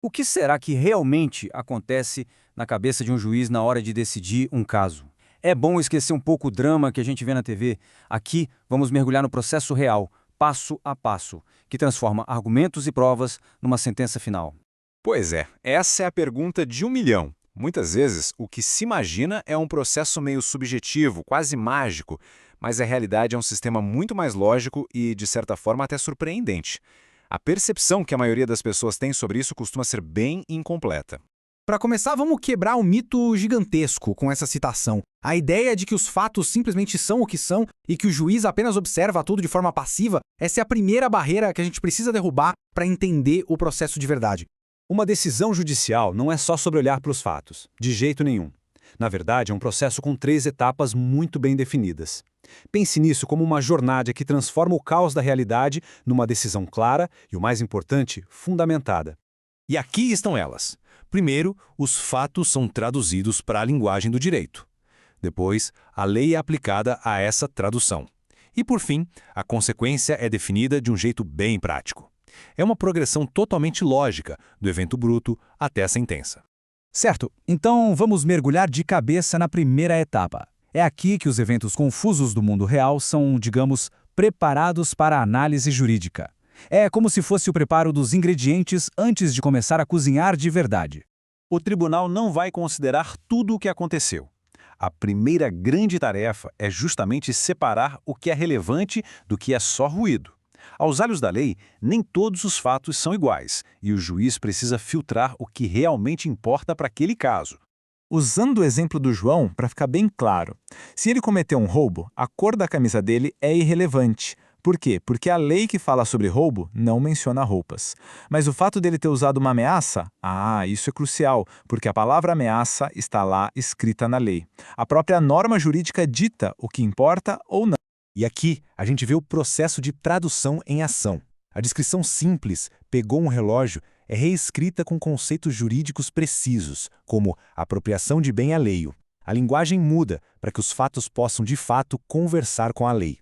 O que será que realmente acontece na cabeça de um juiz na hora de decidir um caso? É bom esquecer um pouco o drama que a gente vê na TV. Aqui, vamos mergulhar no processo real, passo a passo, que transforma argumentos e provas numa sentença final. Pois é, essa é a pergunta de 1 milhão. Muitas vezes, o que se imagina é um processo meio subjetivo, quase mágico, mas a realidade é um sistema muito mais lógico e, de certa forma, até surpreendente. A percepção que a maioria das pessoas tem sobre isso costuma ser bem incompleta. Para começar, vamos quebrar um mito gigantesco com essa citação. A ideia de que os fatos simplesmente são o que são e que o juiz apenas observa tudo de forma passiva, essa é a primeira barreira que a gente precisa derrubar para entender o processo de verdade. Uma decisão judicial não é só sobre olhar para os fatos, de jeito nenhum. Na verdade, é um processo com 3 etapas muito bem definidas. Pense nisso como uma jornada que transforma o caos da realidade numa decisão clara e, o mais importante, fundamentada. E aqui estão elas. Primeiro, os fatos são traduzidos para a linguagem do direito. Depois, a lei é aplicada a essa tradução. E, por fim, a consequência é definida de um jeito bem prático. É uma progressão totalmente lógica, do evento bruto até a sentença. Certo, então vamos mergulhar de cabeça na primeira etapa. É aqui que os eventos confusos do mundo real são, digamos, preparados para a análise jurídica. É como se fosse o preparo dos ingredientes antes de começar a cozinhar de verdade. O tribunal não vai considerar tudo o que aconteceu. A primeira grande tarefa é justamente separar o que é relevante do que é só ruído. Aos olhos da lei, nem todos os fatos são iguais, e o juiz precisa filtrar o que realmente importa para aquele caso. Usando o exemplo do João, para ficar bem claro, se ele cometeu um roubo, a cor da camisa dele é irrelevante. Por quê? Porque a lei que fala sobre roubo não menciona roupas. Mas o fato dele ter usado uma ameaça? Isso é crucial, porque a palavra ameaça está lá escrita na lei. A própria norma jurídica dita o que importa ou não. E aqui, a gente vê o processo de tradução em ação. A descrição simples, pegou um relógio, é reescrita com conceitos jurídicos precisos, como apropriação de bem alheio. A linguagem muda para que os fatos possam, de fato, conversar com a lei.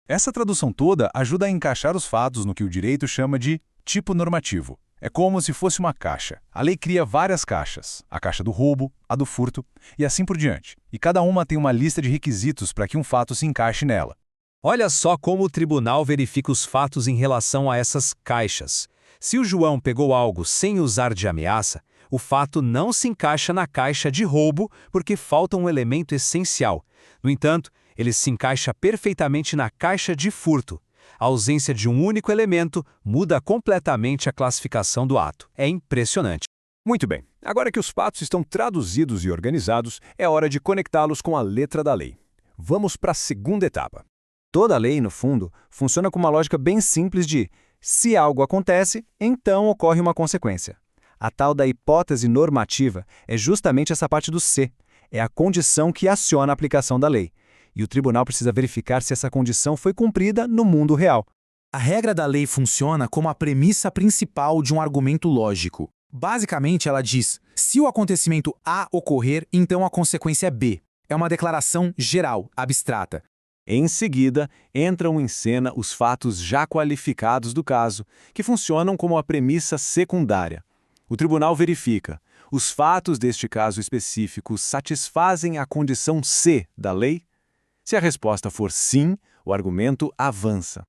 Essa tradução toda ajuda a encaixar os fatos no que o direito chama de tipo normativo. É como se fosse uma caixa. A lei cria várias caixas, a caixa do roubo, a do furto e assim por diante. E cada uma tem uma lista de requisitos para que um fato se encaixe nela. Olha só como o tribunal verifica os fatos em relação a essas caixas. Se o João pegou algo sem usar de ameaça, o fato não se encaixa na caixa de roubo porque falta um elemento essencial. No entanto, ele se encaixa perfeitamente na caixa de furto. A ausência de um único elemento muda completamente a classificação do ato. É impressionante. Muito bem, agora que os fatos estão traduzidos e organizados, é hora de conectá-los com a letra da lei. Vamos para a segunda etapa. Toda lei, no fundo, funciona com uma lógica bem simples de se algo acontece, então ocorre uma consequência. A tal da hipótese normativa é justamente essa parte do se. É a condição que aciona a aplicação da lei. E o tribunal precisa verificar se essa condição foi cumprida no mundo real. A regra da lei funciona como a premissa principal de um argumento lógico. Basicamente, ela diz, se o acontecimento A ocorrer, então a consequência é B. É uma declaração geral, abstrata. Em seguida, entram em cena os fatos já qualificados do caso, que funcionam como a premissa secundária. O tribunal verifica, os fatos deste caso específico satisfazem a condição C da lei? Se a resposta for sim, o argumento avança.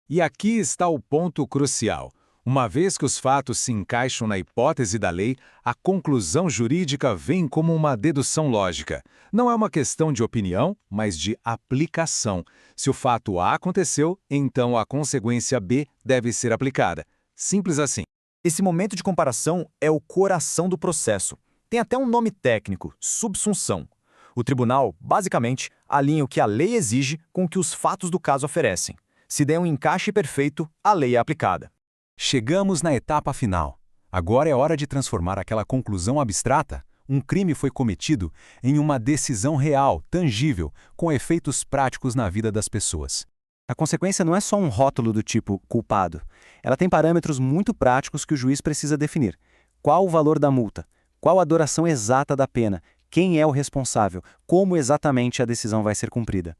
E aqui está o ponto crucial. Uma vez que os fatos se encaixam na hipótese da lei, a conclusão jurídica vem como uma dedução lógica. Não é uma questão de opinião, mas de aplicação. Se o fato A aconteceu, então a consequência B deve ser aplicada. Simples assim. Esse momento de comparação é o coração do processo. Tem até um nome técnico, subsunção. O tribunal, basicamente, alinha o que a lei exige com o que os fatos do caso oferecem. Se der um encaixe perfeito, a lei é aplicada. Chegamos na etapa final. Agora é hora de transformar aquela conclusão abstrata, um crime foi cometido, em uma decisão real, tangível, com efeitos práticos na vida das pessoas. A consequência não é só um rótulo do tipo culpado. Ela tem parâmetros muito práticos que o juiz precisa definir. Qual o valor da multa? Qual a duração exata da pena? Quem é o responsável? Como exatamente a decisão vai ser cumprida?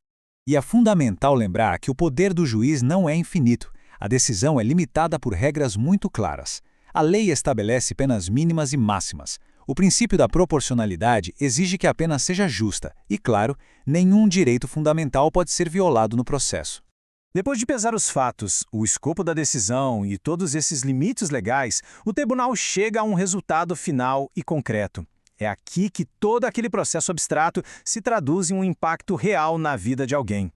E é fundamental lembrar que o poder do juiz não é infinito. A decisão é limitada por regras muito claras. A lei estabelece penas mínimas e máximas. O princípio da proporcionalidade exige que a pena seja justa e, claro, nenhum direito fundamental pode ser violado no processo. Depois de pesar os fatos, o escopo da decisão e todos esses limites legais, o tribunal chega a um resultado final e concreto. É aqui que todo aquele processo abstrato se traduz em um impacto real na vida de alguém.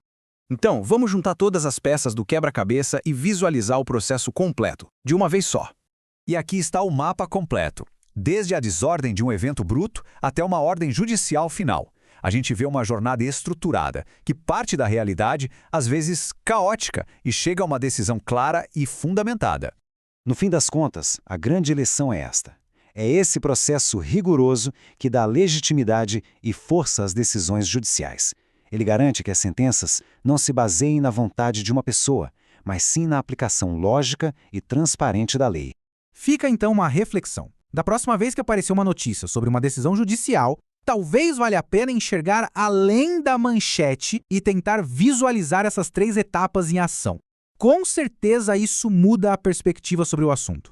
Então, vamos juntar todas as peças do quebra-cabeça e visualizar o processo completo, de uma vez só. E aqui está o mapa completo, desde a desordem de um evento bruto até uma ordem judicial final. A gente vê uma jornada estruturada, que parte da realidade, às vezes caótica, e chega a uma decisão clara e fundamentada. No fim das contas, a grande lição é esta. É esse processo rigoroso que dá legitimidade e força às decisões judiciais. Ele garante que as sentenças não se baseiem na vontade de uma pessoa, mas sim na aplicação lógica e transparente da lei. Fica então uma reflexão. Da próxima vez que aparecer uma notícia sobre uma decisão judicial, talvez valha a pena enxergar além da manchete e tentar visualizar essas 3 etapas em ação. Com certeza isso muda a perspectiva sobre o assunto.